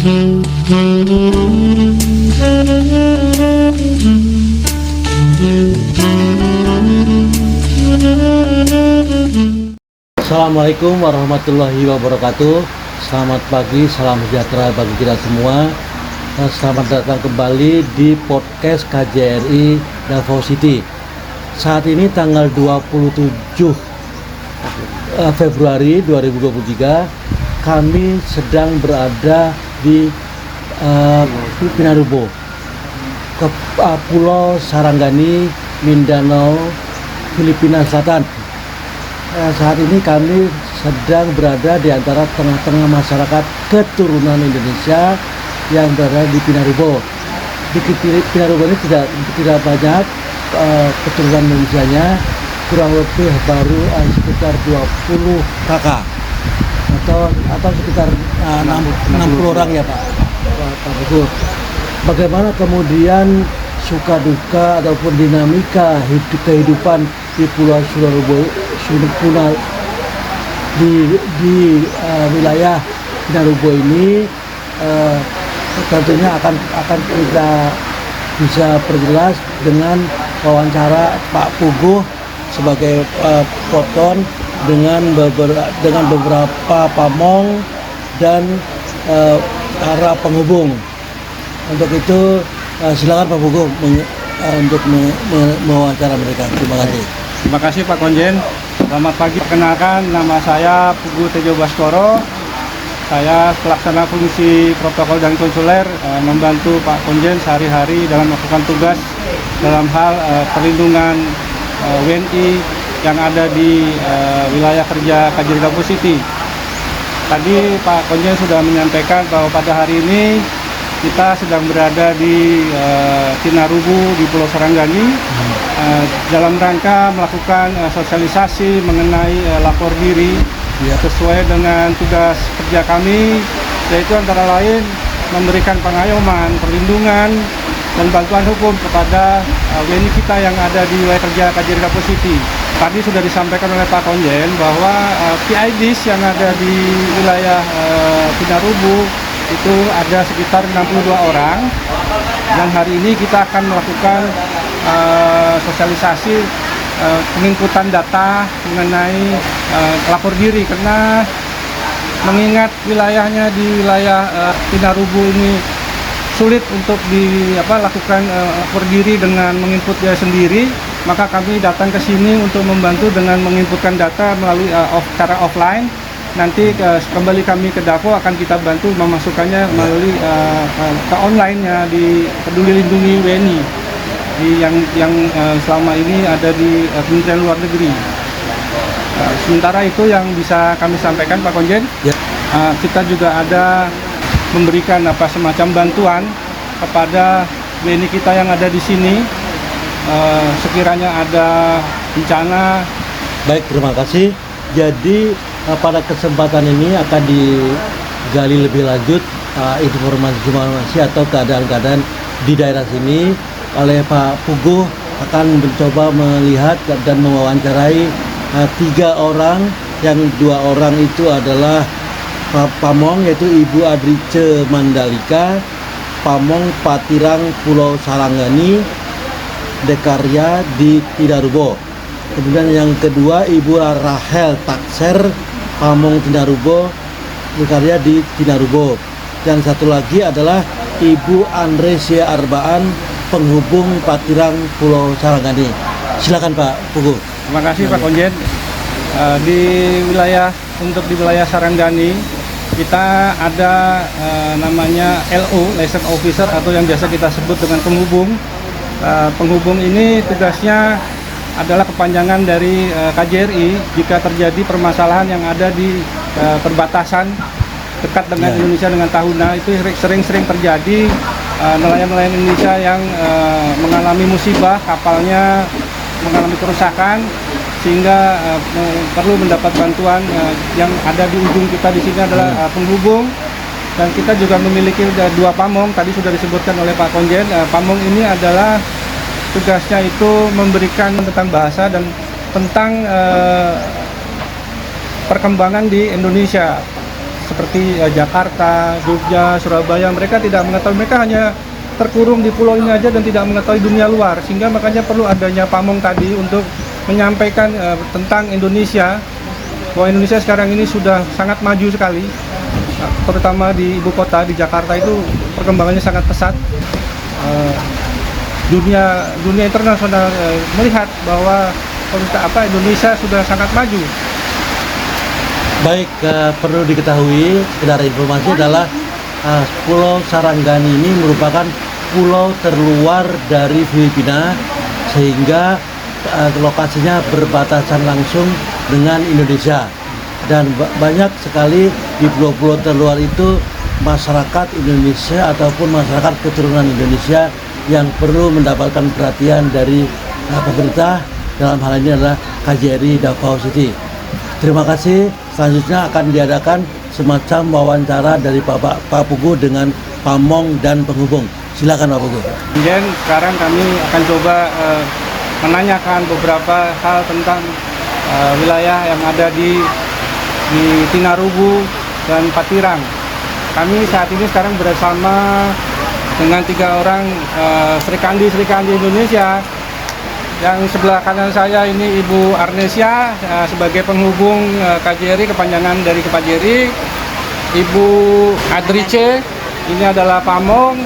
Assalamualaikum warahmatullahi wabarakatuh. Selamat pagi, salam sejahtera bagi kita semua. Selamat datang kembali di podcast KJRI Davao City. Saat ini tanggal 27 Februari 2023, kami sedang berada di Pinarubo, ke Pulau Sarangani, Mindanao, Filipina Selatan. Saat ini kami sedang berada di antara tengah-tengah masyarakat keturunan Indonesia yang berada di Pinarubo. Di Pinarubo ini tidak banyak keturunan Indonesianya, kurang lebih baru sekitar 20 kakak atau sekitar 60 orang ya Pak Teguh. Bagaimana kemudian suka duka ataupun dinamika kehidupan di Pulau Sularubo di wilayah Pinarubo ini, tentunya akan kita bisa perjelas dengan wawancara Pak Puguh sebagai poton dengan beberapa pamong dan para penghubung. Untuk itu silakan Pak Puguh untuk mewawancara mereka. Terima kasih. Terima kasih Pak Konjen. Selamat pagi. Perkenalkan, nama saya Puguh Tejo Baskoro. Saya pelaksana fungsi protokol dan konsuler, membantu Pak Konjen sehari-hari dalam melakukan tugas dalam hal perlindungan WNI yang ada di wilayah kerja KJRI Davao City. Tadi Pak Konjen sudah menyampaikan bahwa pada hari ini kita sedang berada di Pinarubo di Pulau Sarangani dalam rangka melakukan sosialisasi mengenai lapor diri sesuai dengan tugas kerja kami, yaitu antara lain memberikan pengayoman, perlindungan, dan bantuan hukum kepada WNI kita yang ada di wilayah kerja KJRI Davao City. Tadi sudah disampaikan oleh Pak Konjen bahwa PIDs yang ada di wilayah Pinarubo itu ada sekitar 62 orang, dan hari ini kita akan melakukan sosialisasi penginputan data mengenai lapor diri, karena mengingat wilayahnya di wilayah Pinarubo ini sulit untuk lakukan lapor diri dengan menginput dia sendiri, maka kami datang ke sini untuk membantu dengan menginputkan data melalui cara offline. Nanti kembali kami ke Davao akan kita bantu memasukkannya melalui ke online-nya di Peduli Lindungi WNI yang selama ini ada di Kementerian Luar Negeri. Sementara itu yang bisa kami sampaikan Pak Konjen, kita juga ada memberikan semacam bantuan kepada WNI kita yang ada di sini sekiranya ada bencana. Baik, terima kasih. Jadi pada kesempatan ini akan digali lebih lanjut informasi atau keadaan-keadaan di daerah sini oleh Pak Puguh. Akan mencoba melihat dan mewawancarai 3 orang, yang 2 orang itu adalah pamong, yaitu Ibu Adrice Mandalika, pamong Patirang Pulau Sarangani, Dekarya di Pinarubo. Kemudian yang kedua Ibu Rahel Takser, pamong Pinarubo, Dekarya di Pinarubo. Dan satu lagi adalah Ibu Andresia Arbaan, penghubung Patirang Pulau Sarangani. Silakan Pak Puguh. Terima kasih Pak Konjen. Di wilayah Sarangani kita ada namanya LO, Liaison Officer, atau yang biasa kita sebut dengan penghubung. Penghubung ini tugasnya adalah kepanjangan dari KJRI jika terjadi permasalahan yang ada di perbatasan dekat dengan Indonesia dengan Tahuna. Itu sering-sering terjadi nelayan-nelayan Indonesia yang mengalami musibah, kapalnya mengalami kerusakan, sehingga perlu mendapat bantuan. Yang ada di ujung kita di sini adalah penghubung, dan kita juga memiliki 2 pamong. Tadi sudah disebutkan oleh Pak Konjen. Pamong ini adalah tugasnya itu memberikan tentang bahasa dan tentang perkembangan di Indonesia. seperti Jakarta, Jogja, Surabaya, mereka tidak mengetahui, mereka hanya terkurung di pulau ini aja dan tidak mengetahui dunia luar, sehingga makanya perlu adanya pamong tadi untuk menyampaikan tentang Indonesia, bahwa Indonesia sekarang ini sudah sangat maju sekali, terutama di ibu kota, di Jakarta itu perkembangannya sangat pesat. Dunia internasional melihat bahwa Indonesia sudah sangat maju. Baik, perlu diketahui, sekedar informasi adalah Pulau Saranggani ini merupakan pulau terluar dari Filipina, sehingga lokasinya berbatasan langsung dengan Indonesia. Dan banyak sekali di pulau-pulau terluar itu masyarakat Indonesia ataupun masyarakat keturunan Indonesia yang perlu mendapatkan perhatian dari pemerintah, dalam hal ini adalah KJRI Davao City. Terima kasih. Selanjutnya akan diadakan semacam wawancara dari Pak Pugu dengan pamong dan penghubung. Silakan Pak Pugu. Kemudian sekarang kami akan coba menanyakan beberapa hal tentang wilayah yang ada di Tinarubu dan Patirang. Kami saat ini sekarang bersama dengan 3 orang Sri Kandi Indonesia. Yang sebelah kanan saya ini Ibu Arnesia sebagai penghubung KJRI, kepanjangan dari KJRI. Ibu Adrice ini adalah pamong.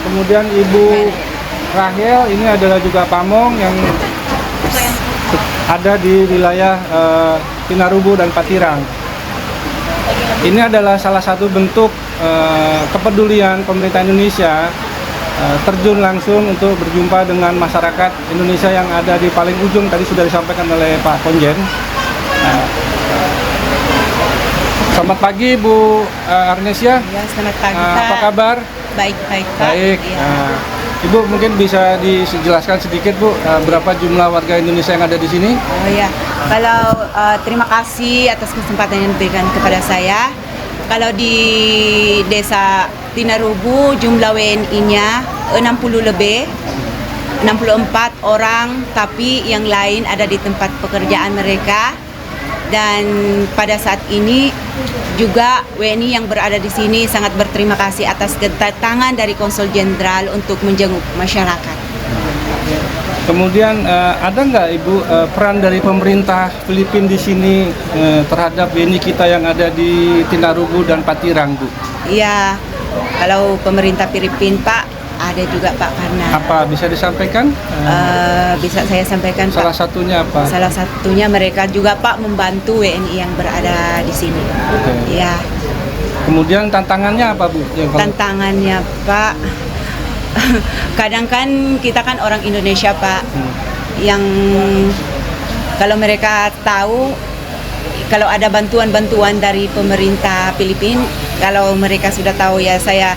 Kemudian Ibu Rahel ini adalah juga pamong yang ada di wilayah Tinarubu dan Patirang. Ini adalah salah satu bentuk kepedulian pemerintah Indonesia terjun langsung untuk berjumpa dengan masyarakat Indonesia yang ada di paling ujung, tadi sudah disampaikan oleh Pak Konjen. Selamat pagi Bu Arnesia. Ya, selamat pagi Pak. Apa kabar? Baik Pak. Baik. Ya. Ibu mungkin bisa dijelaskan sedikit Bu, berapa jumlah warga Indonesia yang ada di sini? Oh ya, kalau terima kasih atas kesempatan yang diberikan kepada saya. Kalau di desa Tinarubu jumlah WNI-nya 60 lebih, 64 orang, tapi yang lain ada di tempat pekerjaan mereka. Dan pada saat ini juga WNI yang berada di sini sangat berterima kasih atas kedatangan dari Konsul Jenderal untuk menjenguk masyarakat. Kemudian ada nggak Ibu peran dari pemerintah Filipina di sini terhadap WNI kita yang ada di Tinarubu dan Patirang, Bu? Iya, kalau pemerintah Filipina Pak ada juga Pak, karena Apa bisa disampaikan? bisa saya sampaikan Salah Pak. satunya apa? Salah satunya mereka juga Pak membantu WNI yang berada di sini. Oke. Ya, Kemudian tantangannya apa Bu? tantangannya Pak, kadang kan kita kan orang Indonesia Pak, yang kalau mereka tahu kalau ada bantuan-bantuan dari pemerintah Filipina, kalau mereka sudah tahu ya saya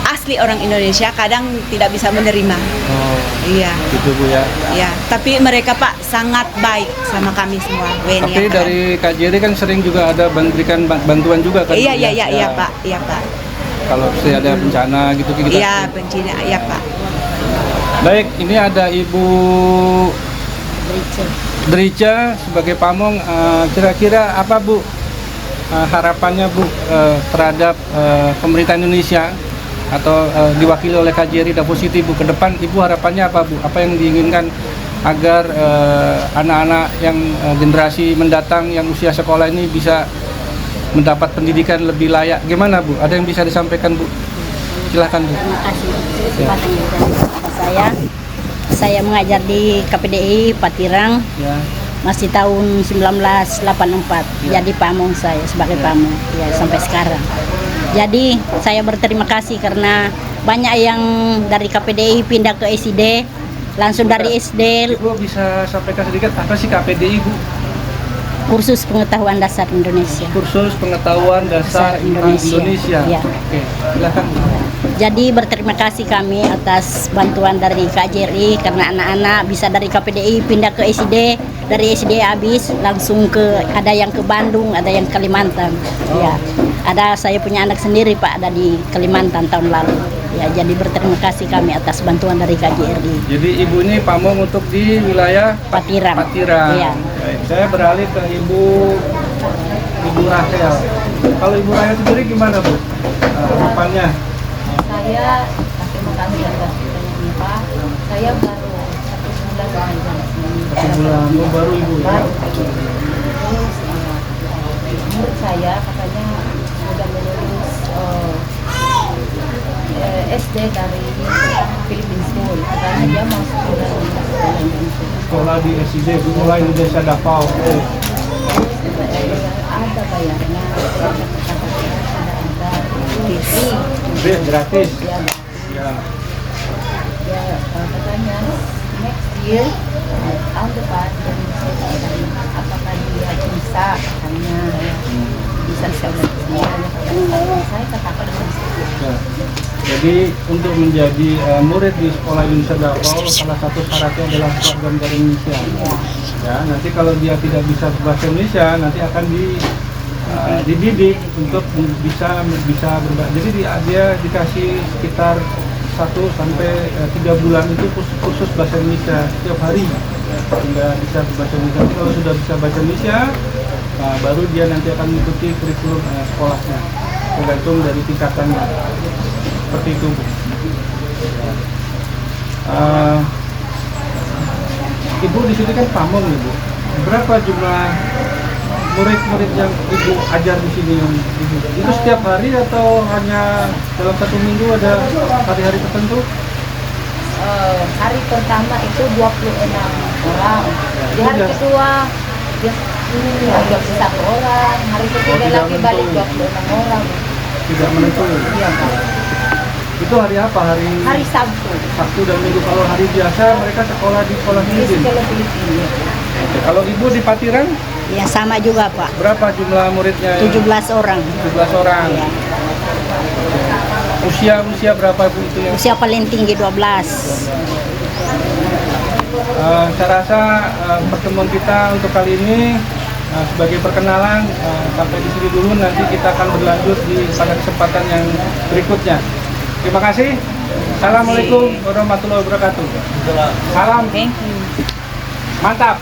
asli orang Indonesia, kadang tidak bisa menerima. Oh, Iya. gitu Bu ya. Ya, tapi mereka Pak sangat baik sama kami semua WNI. Tapi yang dari KJRI kan sering juga ada berikan bantuan juga kan? Iya, Bu, iya, ya? iya, iya Pak, iya Pak. Kalau ada bencana gitu kita. Iya, bencana, iya Pak. Baik, ini ada Ibu Drica sebagai pamong. Kira-kira apa Bu harapannya Bu terhadap pemerintah Indonesia atau diwakili oleh KJRI Davao City Bu, ke depan Ibu harapannya apa Bu? Apa yang diinginkan agar anak-anak yang generasi mendatang yang usia sekolah ini bisa mendapat pendidikan lebih layak? Gimana Bu? Ada yang bisa disampaikan Bu? Silahkan Bu. Terima kasih kesempatan yang diberikan kepada saya mengajar di KPDI Patirang Ya. masih tahun 1984. Ya. Jadi pamong saya sebagai pamong ya sampai sekarang. Jadi saya berterima kasih karena banyak yang dari KPDI pindah ke SD, langsung dari SD Ibu bisa sampaikan sedikit apa sih KPDI Bu? kursus pengetahuan dasar Indonesia. Kursus pengetahuan dasar Indonesia. Ya. Oke, silakan Bu. Jadi berterima kasih kami atas bantuan dari KJRI karena anak-anak bisa dari KPDI pindah ke SD, dari SD habis langsung ada yang ke Bandung, ada yang Kalimantan. Ya. Ada saya punya anak sendiri Pak, ada di Kalimantan tahun lalu. Ya, jadi berterima kasih kami atas bantuan dari KJRI. Jadi Ibu ini pamong untuk di wilayah Patirang. Patirang. Iya. Baik, saya beralih ke Ibu Rahel. Kalau Ibu Raya sendiri gimana Bu? Harapannya? Saya terima kasih atas pertanyaan Pak. Saya baru 1 bulan mengajar di sini. 1 bulan, oh, baru Ibu ya? Baru. Terus menurut saya katanya sudah lulus SD dari Philippine School. Katanya dia mau sekolah di sekolah Indonesia. Sekolah di SID, Sekolah Indonesia Davao. Ada bayarnya, ada Gratis. ya, Ya. ya katanya next year tahun depan dan saya tanya apakah dia bisa katanya bisa saya katakan bisa. Ya. Jadi untuk menjadi murid di Sekolah Indonesia Davao, salah satu syaratnya adalah program bahasa Indonesia. Ya, nanti kalau dia tidak bisa bahasa Indonesia, nanti akan dididik untuk bisa berbahasa. Jadi dia dikasih sekitar 1 sampai 3 bulan itu kursus bahasa Indonesia setiap hari hingga bisa berbahasa Indonesia. Jadi kalau sudah bisa bahasa Indonesia, baru dia nanti akan mengikuti kurikulum sekolahnya, tergantung dari tingkatannya. Seperti itu Bu. Ibu di sini kan pamong Ibu. Berapa jumlah murid-murid yang Ibu ajar di sini yang Ibu? Itu setiap hari atau hanya dalam 1 minggu ada hari-hari tertentu? Hari pertama itu 26 orang, di hari kedua dia 21 orang, hari ketiga tidak lagi balik menentu. 26 orang. Tidak menentu. Iya Pak. Itu hari apa? Hari Sabtu. Sabtu dan Minggu. Kalau hari biasa mereka sekolah di sekolah Di Filipin. sekolah Filipina. Oke, kalau Ibu di Patiran Ya sama juga Pak. berapa jumlah muridnya? 17 orang. 17 orang. Ya. Usia berapa Bu itu yang? Usia paling tinggi 12. Saya rasa pertemuan kita untuk kali ini sebagai perkenalan sampai di sini dulu, nanti kita akan berlanjut pada kesempatan yang berikutnya. Terima kasih. Assalamualaikum warahmatullahi wabarakatuh. Salam. Thank you. Mantap.